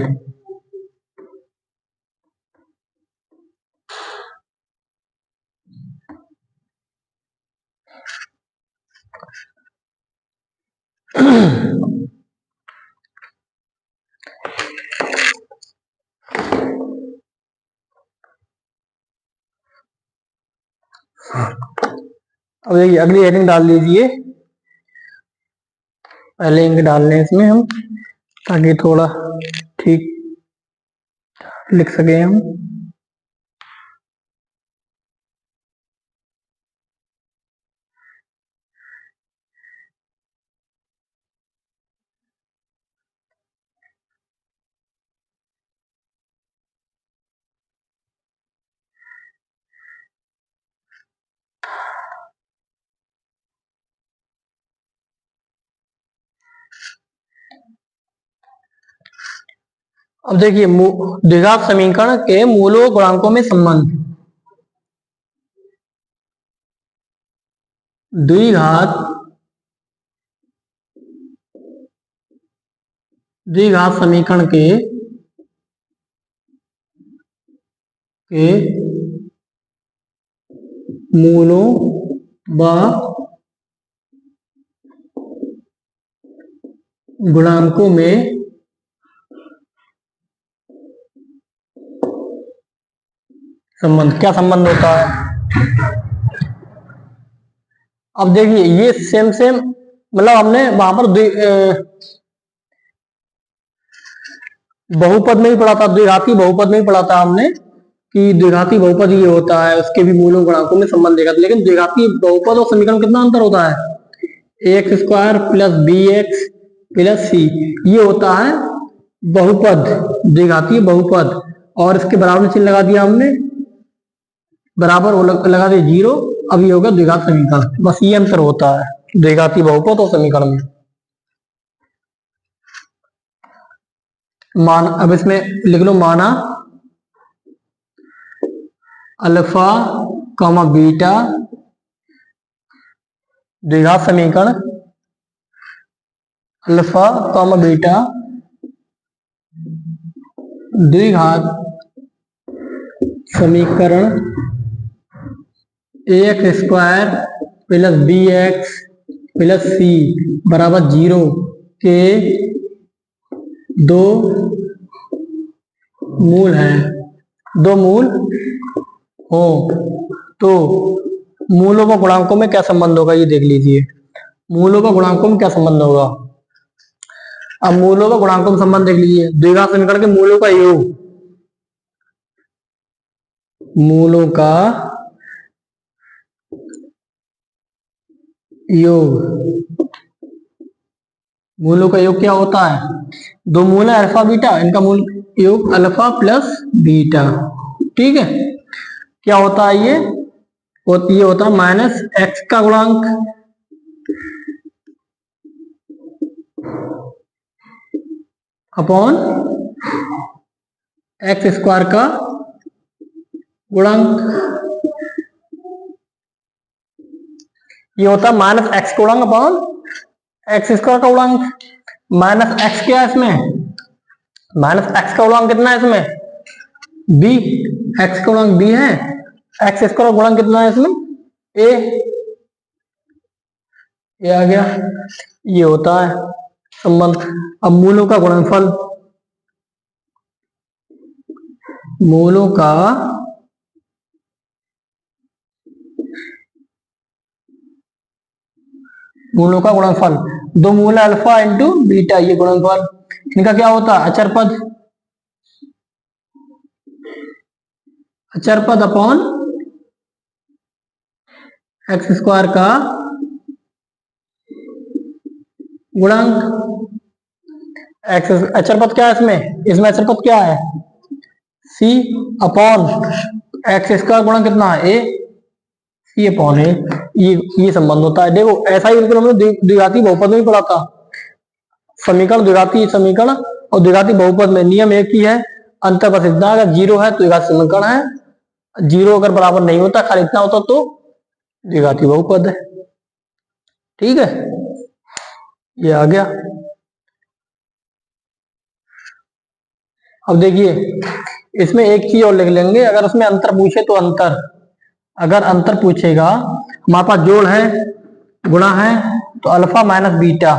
अब देखिए अगली हेडिंग डाल दीजिए, पहले इंक डाल लें इसमें हम, ताकि थोड़ा ठीक लिख सके हम। अब देखिए द्विघात समीकरण के मूलों गुणांकों में संबंध। द्विघात समीकरण के मूलों व गुणांकों में संबंध। क्या संबंध होता है? अब देखिए ये सेम मतलब हमने वहां पर बहुपद में ही पढ़ा था, द्विघाती बहुपद में ही पढ़ा था हमने कि द्विघाती बहुपद ये होता है, उसके भी मूलों गुणांकों में संबंध देखा था। लेकिन द्विघाती बहुपद और समीकरण कितना अंतर होता है? X square plus B x plus C, ये होता है बहुपद, द्विघाती बहुपद। और इसके बराबर में चिन्ह लगा दिया हमने, बराबर लगा दिया 0। अब ये होगा द्विघात समीकरण। बस ये अंतर होता है द्विघाती बहुपद और समीकरण में। मान, अब इसमें लिख लो, माना अल्फा कॉमा बीटा द्विघात समीकरण, अल्फा कॉमा बीटा द्विघात समीकरण x square plus B x plus सी बराबर 0 के दो मूल हैं। दो मूल हो तो मूलों व गुणांकों में क्या संबंध होगा, ये देख लीजिए। मूलों व गुणांकों में क्या संबंध होगा? अब मूलों व गुणांकों में संबंध देख लीजिए। द्विघात समीकरण के मूलों का योग, मूलों का योग, मूलों का योग क्या होता है? दो मूल है अल्फा बीटा, इनका मूल योग अल्फा प्लस बीटा। ठीक है, क्या होता है ये होता है माइनस एक्स का गुणांक अपॉन एक्स स्क्वायर का गुणांक। ये होता है माइनस एक्स का गुणांक अपॉन एक्स स्क्वायर का गुणांक। माइनस एक्स क्या है इसमें? माइनस एक्स का गुणांक कितना है इसमें? बी। एक्स का गुणांक बी है, एक्स स्क्वायर का गुणांक कितना है इसमें? ए। ये आ गया, ये होता है संबंध। अब मूलों का गुणनफल, मूलों का गुणनफल, दो मूल अल्फा इंटू बीटा, ये गुणनफल। इनका क्या होता है? अचर पद, अचर पद अपॉन एक्स स्क्वायर का गुणांक। एक्स अचर पद क्या है इसमें? इसमें अचर पद क्या है? सी अपॉन एक्स स्क्वायर गुणा कितना है? ए। सी अपॉन ए, ये संबंध होता है। देखो ऐसा ही बिल्कुल हमने द्विघाती बहुपद में भी पढ़ा था। समीकरण द्विघाती समीकरण और द्विघाती बहुपद में नियम एक ही है, अंतर बस इतना, अगर 0 है तो द्विघात समीकरण है, 0 अगर बराबर नहीं होता, खाली इतना होता तो द्विघाती बहुपद है। ठीक है, ये आ गया। अब देखिए इसमें एक चीज और लिख लेंगे, अगर उसमें अंतर पूछे तो अंतर, अगर अंतर पूछेगा, हमारे पास जोड़ है, गुणा है, तो अल्फा माइनस बीटा,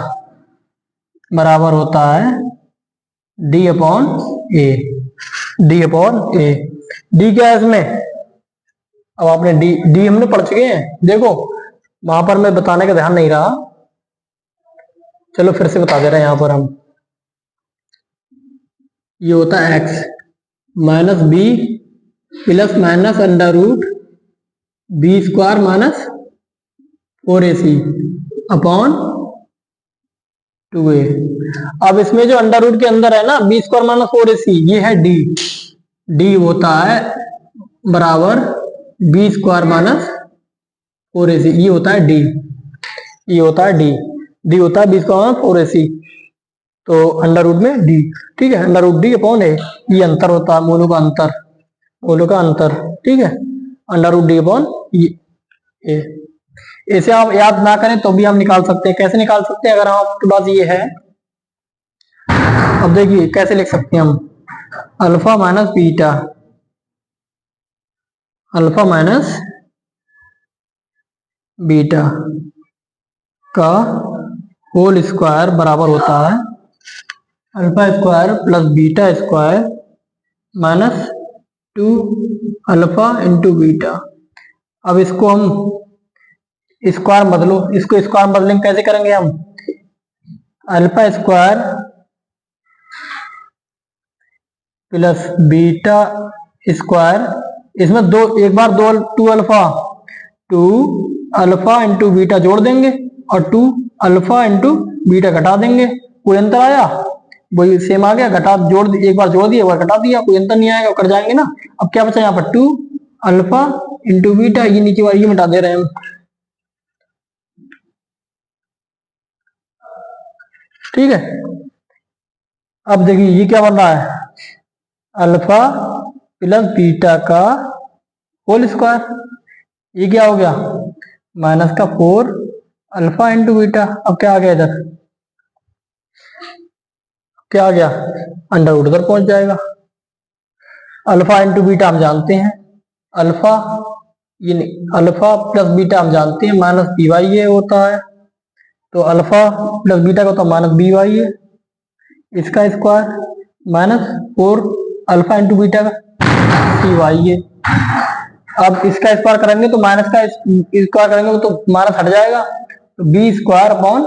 बराबर होता है डी अपॉन ए। डी अपॉन ए, डी क्या है इसमें? अब आपने डी डी हमने पढ़ चुके हैं, देखो वहां पर मैं बताने का ध्यान नहीं रहा, चलो फिर से बता दे रहे हैं यहां पर हम। ये होता है x minus B plus minus under root B square minus 4ac upon 2a। अब इसमें जो अंडर रूट के अंदर है ना बी स्क्वायर माइनस 4ac, ये है डी। डी होता है बराबर बी स्क्वायर माइनस 4ac, ये होता है डी। ये होता है डी, डी होता है बी स्क्वायर माइनस 4ac, तो अंडर रूट में डी। ठीक है, अंडर रूट डी अपॉन ए, ये अंतर होता है, मोलों का अंतर, मोलों का अंतर। ठीक है, अंडर रूट डी अपॉन ए। ऐसे आप याद ना करें तो भी हम निकाल सकते हैं। कैसे निकाल सकते हैं? अगर आपके पास ये है, अब देखिए कैसे लिख सकते हैं हम, alpha minus beta, alpha minus beta का होल स्क्वायर बराबर होता है alpha square plus beta square minus 2 alpha into beta. अब इसको हम स्क्वायर बदलो, इसको स्क्वायर बदलेंगे, कैसे करेंगे हम? Alpha square plus beta square, इसमें दो, एक बार दो, 2 अल्फा, 2 अल्फा इंटू बीटा जोड़ देंगे और 2 अल्फा इंटू बीटा घटा देंगे। कोई अंतर आया? वही सेम आ गया, घटा जोड़, एक बार जोड़ दिया एक बार घटा दिया, कोई अंतर नहीं आएगा, कर जाएंगे ना। अब क्या बचा यहाँ पर? 2 अल्फा इंटू बीटा, ये नीचे वाली ये मिटा दे रहे हैं हम। ठीक है, अब देखिए ये क्या बन रहा है, अल्फा प्लस बीटा का होल स्क्वायर, ये क्या हो गया माइनस का 4 अल्फा इंटू बीटा। अब क्या आ गया इधर, क्या आ गया, अंडर रूट उधर पहुंच जाएगा। अल्फा इंटू बीटा हम जानते हैं, अल्फा, ये नहीं, अल्फा प्लस बीटा हम जानते हैं माइनस बी वाई ये होता है, तो अल्फा प्लस बीटा का तो माइनस बी वाई है, इसका square minus 4 alpha into beta का सी वाई है। अब इसका स्क्वायर करेंगे तो माइनस का स्क्वायर करेंगे तो माइनस हट जाएगा, तो B square upon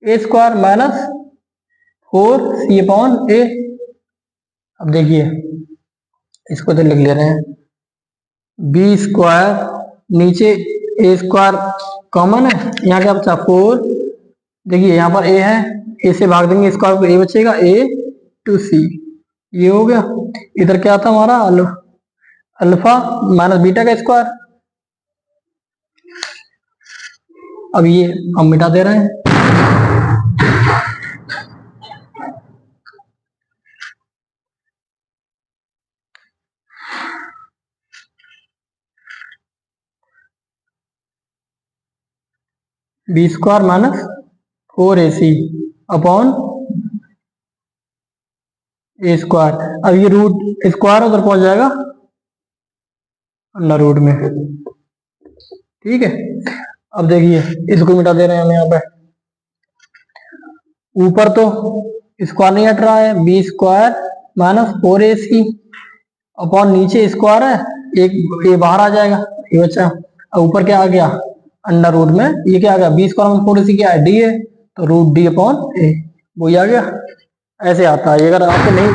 a square minus 4c upon ए। अब देखिए इसको तो लिख ले रहे हैं, बी स्क्वायर नीचे ए स्क्वायर कॉमन है, यहाँ क्या बचा 4, देखिए यहाँ पर ए है, ए से भाग देंगे स्क्वायर को, ए बचेगा ए टू सी, ये हो गया। इधर क्या था हमारा अल्फा माइनस बीटा का स्क्वायर, अब ये हम मिटा दे रहे हैं। B square minus 4ac upon a square, अब ये रूट स्क्वायर उधर पहुंच जाएगा अंडर रूट में। ठीक है, अब देखिए इसको मिटा दे रहे हैं हम यहाँ पे, ऊपर तो स्क्वायर नहीं हट रहा है, B square minus 4ac upon नीचे स्क्वायर है, एक ये बाहर आ जाएगा, ये बच्चा। अब ऊपर क्या आ गया अंडर रूट में, ये क्या आ गया बी स्क्वायर में 4ac क्या है, डी है, तो रूट डी अपॉन ए, वही आ गया। ऐसे आता है। अगर आपको नहीं,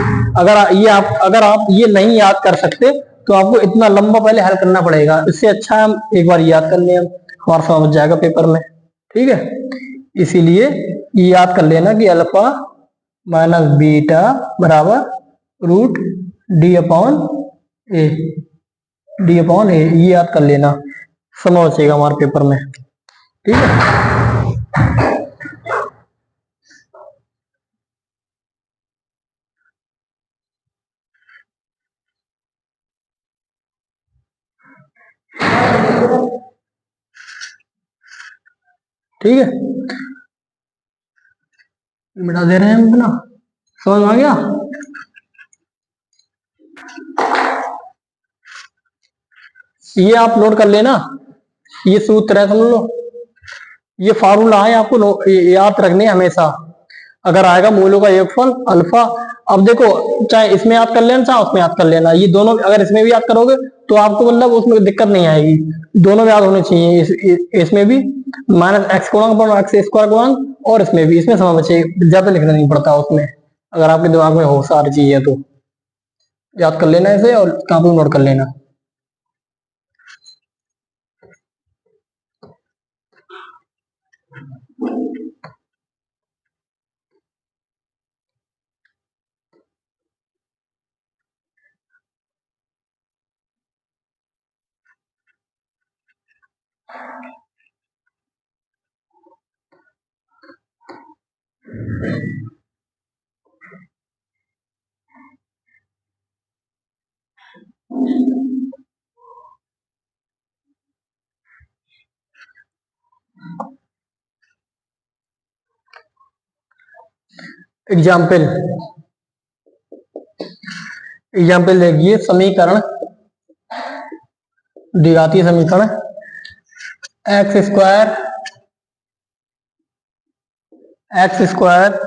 अगर आप ये नहीं याद कर सकते तो आपको इतना लंबा पहले हल करना पड़ेगा, इससे अच्छा हम एक बार याद कर लें, हमारा समझ जाएगा पेपर में। ठीक है, इसीलिए ये याद कर लेना कि अल्फा माइनस बीटा बराबर रूट डी अपॉन ए, डी अपॉन ए, ये याद कर लेना, समझ बचेगा हमारे पेपर में। ठीक है, ठीक है, मिटा दे रहे हैं हम अपना, समझ आ गया। ये आप नोट कर लेना, ये सूत्र है समझ लो, ये फार्मूला है आपको याद रखने हमेशा। अगर आएगा मूलों का योगफल अल्फा। अब देखो, चाहे इसमें याद कर लेना चाहे उसमें याद कर लेना, ये दोनों अगर इसमें भी याद करोगे तो आपको मतलब उसमें दिक्कत नहीं आएगी, दोनों में याद होने चाहिए। इसमें भी माइनस एक्स गुणक एक्स स्क्वायर गुणक, और इसमें भी, इसमें समय बचे, ज्यादा लिखना नहीं पड़ता उसमें, अगर आपके दिमाग में हो सारी चीजें तो याद कर लेना इसे और कॉपी में नोट कर लेना। एग्जाम्पल एग्जाम्पल देखिए, समीकरण, द्विघातीय समीकरण x square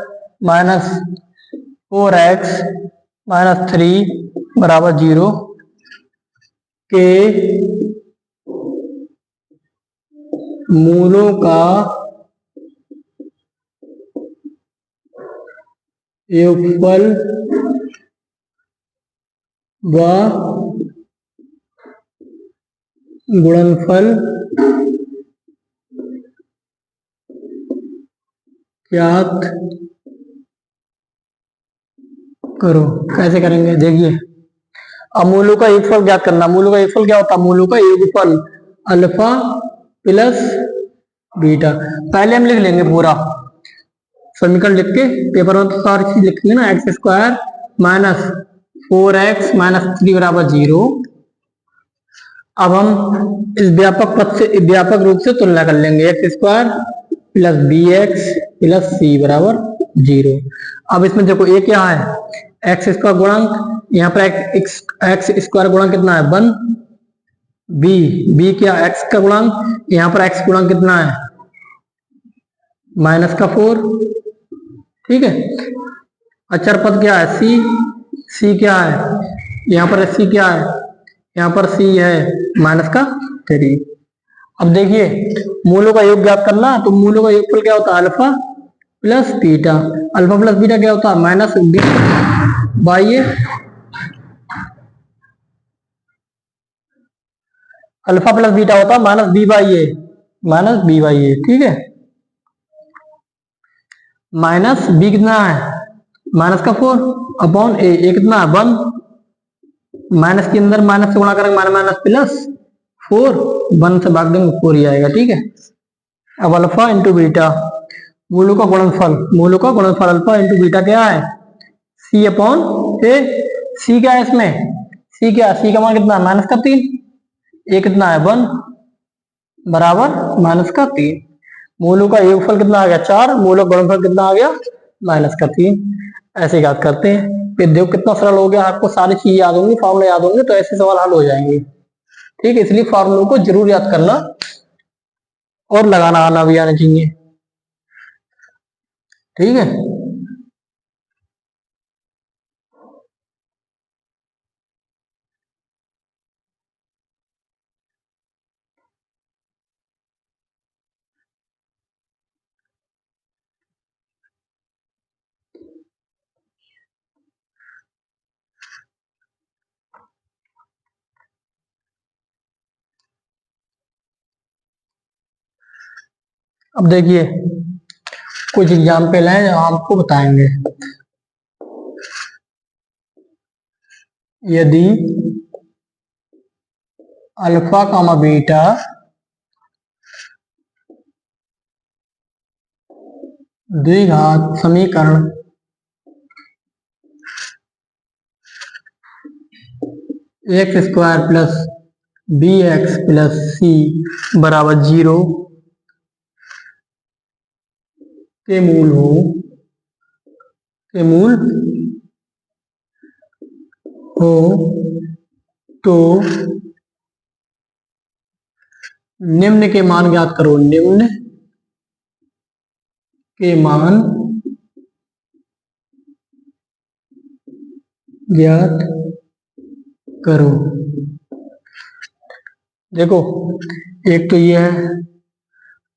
minus 4x minus 3 बराबर 0 के मूलों का योगफल व गुणनफल ज्ञात करो। कैसे करेंगे देखिए, अब मूलों का योगफल ज्ञात करना। मूलों का योगफल क्या होता है? मूलों का योगफल अल्फा प्लस बीटा। पहले हम लिख लेंगे पूरा समीकरण लिख के, पेपर में तो सारी चीज लिखेंगे ना। X square minus 4x minus 3 बराबर 0। अब हम इस व्यापक पद से, व्यापक रूप से तुलना कर लेंगे। X square plus B x plus सी बराबर 0। अब इसमें देखो ये क्या है, एक्स स्क्वायर गुणांक, यहाँ पर एक्स स्क्वायर गुणांक कितना है 1, बी क्या एक्स का गुणांक, यहाँ पर एक्स गुणांक कितना है माइनस का 4, ठीक है। अचर पद क्या है सी क्या है, यहाँ पर सी क्या है, यहाँ पर सी है माइनस का 3। अब देखिए मूलों का योग ज्ञात करना, तो मूलों का योगफल क्या होता है alpha plus beta. Alpha plus beta क्या होता है minus b by a, alpha plus beta होता है minus b by a, minus b by a, ठीक है। माइनस बी कितना है माइनस का 4 अपॉन ए कितना है 1, माइनस के अंदर माइनस से गुणा करेंगे माइनस माइनस प्लस 4, 1 से भाग देंगे 4 ही आएगा, ठीक है। अब अल्फा इंटू बीटा, मूलों का गुणनफल अल्फा इंटू बीटा क्या है सी अपॉन ए। सी क्या है इसमें, सी का मान कितना है माइनस का 3, ए कितना है 1 बराबर माइनस का 3। मूलों का योगफल कितना आ गया 4, मूलों का गुणनफल कितना आ गया माइनस का 3। ऐसे याद करते हैं। फिर देखो कितना सरल हो गया, आपको सारी चीज याद होंगी, फॉर्मूले याद होंगे तो ऐसे सवाल हल हो जाएंगे, ठीक है। इसलिए फॉर्मूलों को जरूर याद करना और लगाना आना भी आना चाहिए, ठीक है। अब देखिए कुछ एग्जाम्पल हैं जो आपको बताएंगे। यदि अल्फा कामा बीटा द्विघात समीकरण x square plus B x plus सी बराबर 0 के मूल हो तो निम्न के मान ज्ञात करो। निम्न के मान ज्ञात करो। देखो एक तो ये है,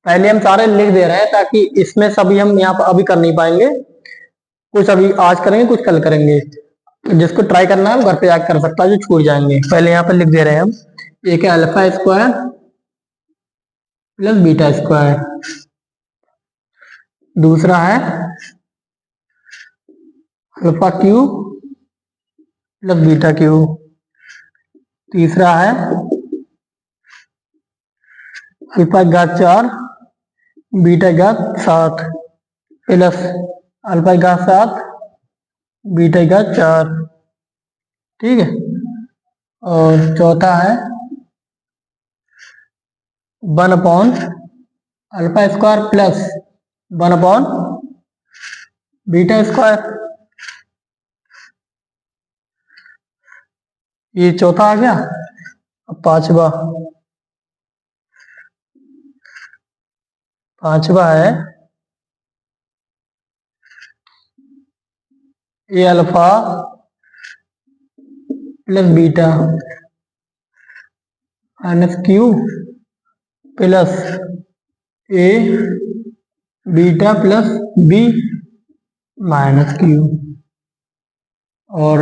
पहले हम सारे लिख दे रहे हैं ताकि इसमें सभी हम यहाँ पर अभी कर नहीं पाएंगे, कुछ अभी आज करेंगे कुछ कल करेंगे। जिसको ट्राई करना है वो घर पे जाकर कर सकता है, जो छूट जाएंगे। पहले यहाँ पर लिख दे रहे हैं हम, एक है alpha square plus beta square, दूसरा है alpha cube plus beta cube, तीसरा है अल्फा घात 4 बीटा घात 7 प्लस अल्फा घात 7 बीटा घात 4, ठीक है। और चौथा है 1/, alpha square plus 1/, beta square. ये चौथा आ गया। अब पांचवा है a alpha plus beta minus q plus a beta plus b minus q. और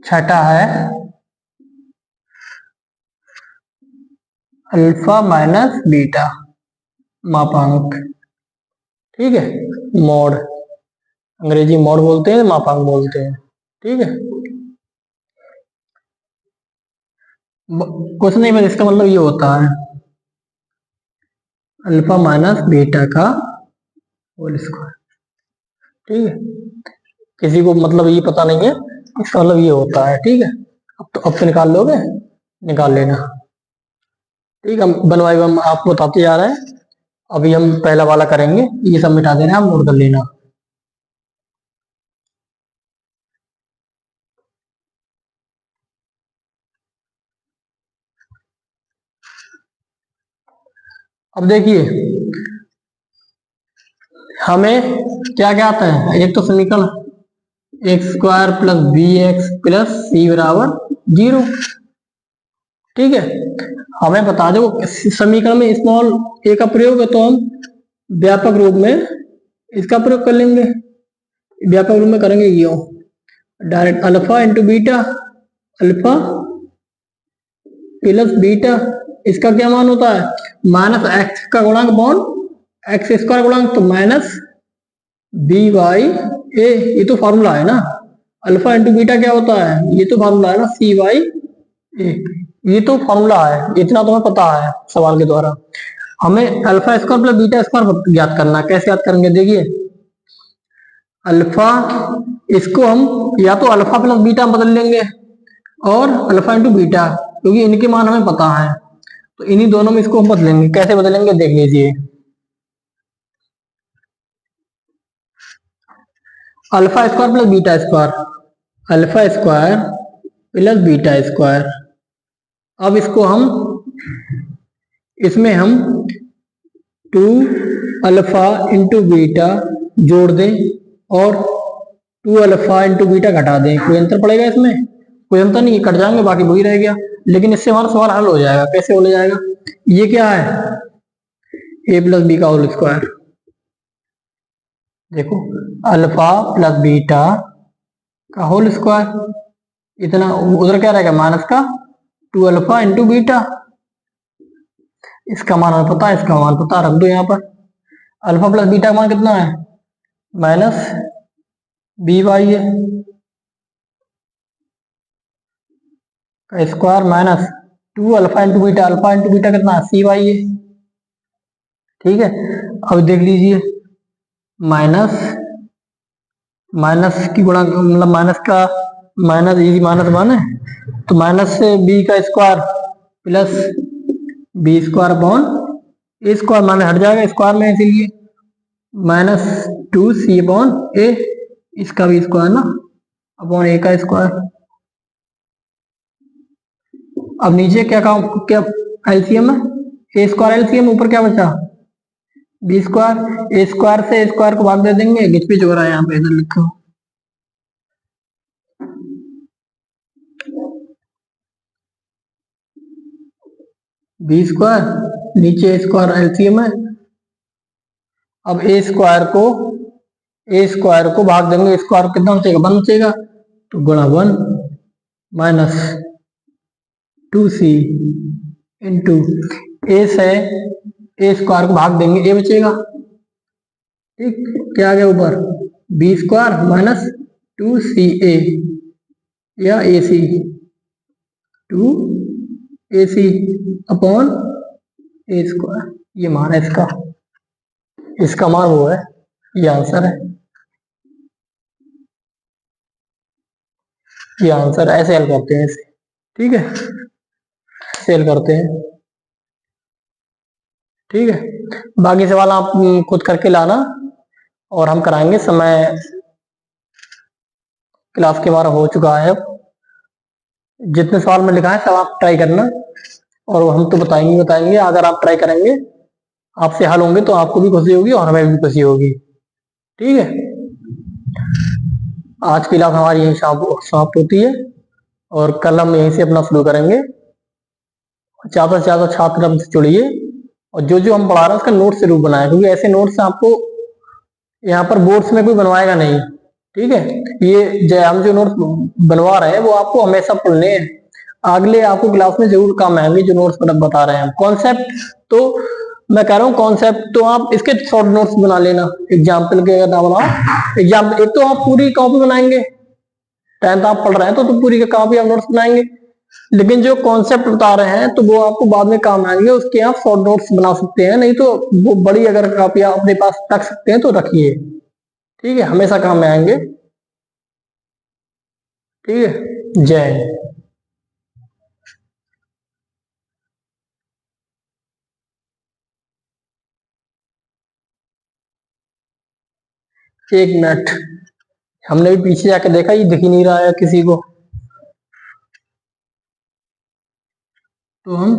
छठा है अल्फा माइनस बीटा मापांक, ठीक है। मॉड, अंग्रेजी मॉड बोलते हैं, मापांक बोलते हैं, ठीक है। कुछ नहीं, बस इसका मतलब ये होता है अल्फा माइनस बीटा का होल स्क्वायर, ठीक है। किसी को मतलब ये पता नहीं है, इसका मतलब ये होता है, ठीक है। अब तो निकाल लोगे, निकाल लेना, ठीक है। हम वन बाई वन आपको बताते जा रहे हैं। अभी हम पहला वाला करेंगे, ये सब मिटा देना, हम नोट कर लेना। अब देखिए हमें क्या क्या आता है। एक तो समीकरण x square plus B x plus सी बराबर 0, ठीक है। हमें बता दो समीकरण में स्मॉल ए का प्रयोग है, तो हम व्यापक रूप में इसका प्रयोग कर लेंगे। व्यापक रूप में करेंगे क्यों, direct alpha into beta, alpha plus beta, इसका क्या मान होता है माइनस एक्स का गुणांक बॉन एक्स स्क्वायर गुणांक, तो माइनस बी वाई ए, ये तो फॉर्मूला है ना। अल्फा इंटू बीटा क्या होता है, ये तो फॉर्मूला है ना, सी वाई ए, ये तो फॉर्मूला है, इतना तो हमें पता है सवाल के द्वारा। हमें alpha square plus beta square ज्ञात करना, कैसे याद करेंगे देखिए। अल्फा, इसको हम या तो अल्फा प्लस बीटा बदल लेंगे और अल्फा इंटू बीटा, क्योंकि इनके मान हमें पता है, तो इन्हीं दोनों में इसको हम बदलेंगे। कैसे बदलेंगे देख लीजिए। Alpha square plus beta square, alpha square plus beta square. अब इसको हम, इसमें हम 2 अल्फा इंटू बीटा जोड़ दें और 2 अल्फा इंटू बीटा घटा दें। कोई अंतर पड़ेगा इसमें, कोई अंतर नहीं, कट जाएंगे, बाकी वही रह गया। लेकिन इससे हमारा सवाल हल हो जाएगा। कैसे हो जाएगा, ये क्या है ए प्लस बी का होल स्क्वायर। देखो अल्फा प्लस बीटा का होल स्क्वायर, इतना उधर क्या रहेगा माइनस का 2 अल्फा इंटू बीटा, इसका मान हमें पता है, इसका मान पता, रख दो यहाँ पर। अल्फा प्लस बीटा का मान कितना है माइनस बी वाई है का square minus 2 alpha into beta कितना है सी वाई है, ठीक है। अब देख लीजिए माइनस माइनस की गुणा, मतलब माइनस का माइनस, इजी माइनस मान है, तो माइनस से बी का square plus b square upon a square, माने हट जाएगा स्क्वायर में, इसीलिए माइनस 2 सी अपॉन ए, इसका भी स्क्वायर ना अपॉन ए का स्क्वायर। अब नीचे क्या काम, क्या एलसीएम है, ए स्क्वायर एलसीएम, ऊपर क्या बचा बी स्क्वायर, ए स्क्वायर से ए स्क्वायर को भाग दे देंगे, गिच पिच हो रहा है यहाँ पे, इधर लिखो बी स्क्वायर, नीचे स्क्वायर एलसीएम है। अब ए स्क्वायर को भाग देंगे, स्क्वायर कितना बचेगा, 1 बचेगा, तो गुणा 1 माइनस 2c इंटू ए से ए स्क्वायर को भाग देंगे, ए बचेगा, ठीक, क्या आ गया ऊपर, बी स्क्वायर माइनस 2ca या ए सी, 2ac अपॉन ए स्क्वायर, ये मान है इसका, इसका मान वो है, ये आंसर है, ये आंसर ऐसे हल करते हैं इसे, ठीक है, सेल करते हैं, ठीक है। बाकी सवाल आप खुद करके लाना और हम कराएंगे, समय क्लास के बारे हो चुका है, जितने सवाल में लिखा है सब आप ट्राई करना और हम तो बताएंगे, अगर आप ट्राई करेंगे, आपसे हल होंगे तो आपको भी खुशी होगी और हमें भी खुशी होगी, ठीक है। आज की क्लास हमारी यही समाप्त होती है और कल हम यहीं से अपना शुरू करेंगे। ज्यादा से ज्यादा छात्र हमसे जुड़िए और जो जो हम पढ़ा रहे हैं उसका नोट जरूर बनाए, क्योंकि ऐसे नोट्स आपको यहाँ पर बोर्ड्स में कोई बनवाएगा नहीं, ठीक है। ये हम जो नोट्स बनवा रहे हैं वो आपको हमेशा पढ़ने हैं, अगले आपको क्लास में जरूर काम आएंगे जो नोट्स बता रहे हैं। कॉन्सेप्ट तो मैं कह रहा हूँ, कॉन्सेप्ट तो आप इसके शॉर्ट नोट्स बना लेना, एग्जाम्पल के अगर ना बनाओ, एग्जाम्पल एक तो आप पूरी कॉपी बनाएंगे, 10th आप पढ़ रहे हैं तो पूरी का कॉपी आप नोट्स बनाएंगे, लेकिन जो कॉन्सेप्ट बता रहे हैं तो वो आपको बाद में काम आएंगे, उसके आप शॉर्ट नोट्स बना सकते हैं, नहीं तो वो बड़ी अगर कॉपी आप अपने पास रख सकते हैं तो रखिए, ठीक है, हमेशा काम में आएंगे, ठीक है। जय हिंद। एक मिनट, हमने भी पीछे जाके देखा, ये दिख ही नहीं रहा है किसी को, तो हम,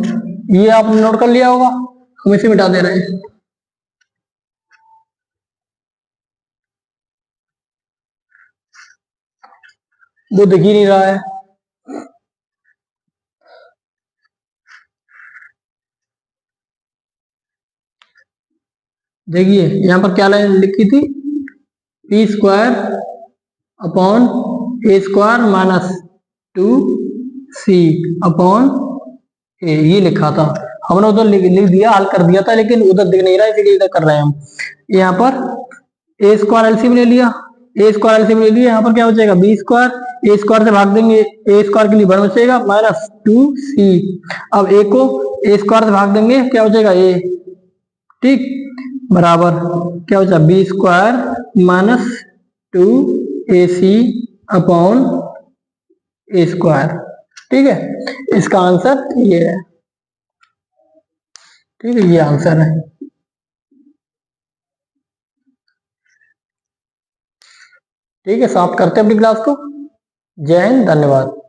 ये आपने नोट कर लिया होगा, हम इसे मिटा दे रहे हैं, वो दिख ही नहीं रहा है, देखिए यहाँ पर क्या लाइन लिखी थी, P square upon a square minus 2c upon ए, ये लिखा था, हमने उधर लिख दिया, हल कर दिया था, लेकिन उधर दिख नहीं रहा है इसलिए इधर कर रहे हैं हम। यहाँ पर ए स्क्वायर एलसीएम ले लिया, ए स्क्वायर एलसीएम ले लिया, यहाँ पर क्या बचेगा, बी स्क्वायर, ए स्क्वायर से भाग देंगे, ए स्क्वायर के लिए 1 बचेगा माइनस 2c, अब ए को ए स्क्वायर से भाग देंगे, क्या बचेगा ए, ठीक, बराबर क्या बचा, b square minus 2ac upon a square, ठीक है, इसका आंसर ये है, ठीक है, ये आंसर है, ठीक है। समाप्त करते हैं अपनी क्लास को। जय हिंद, धन्यवाद।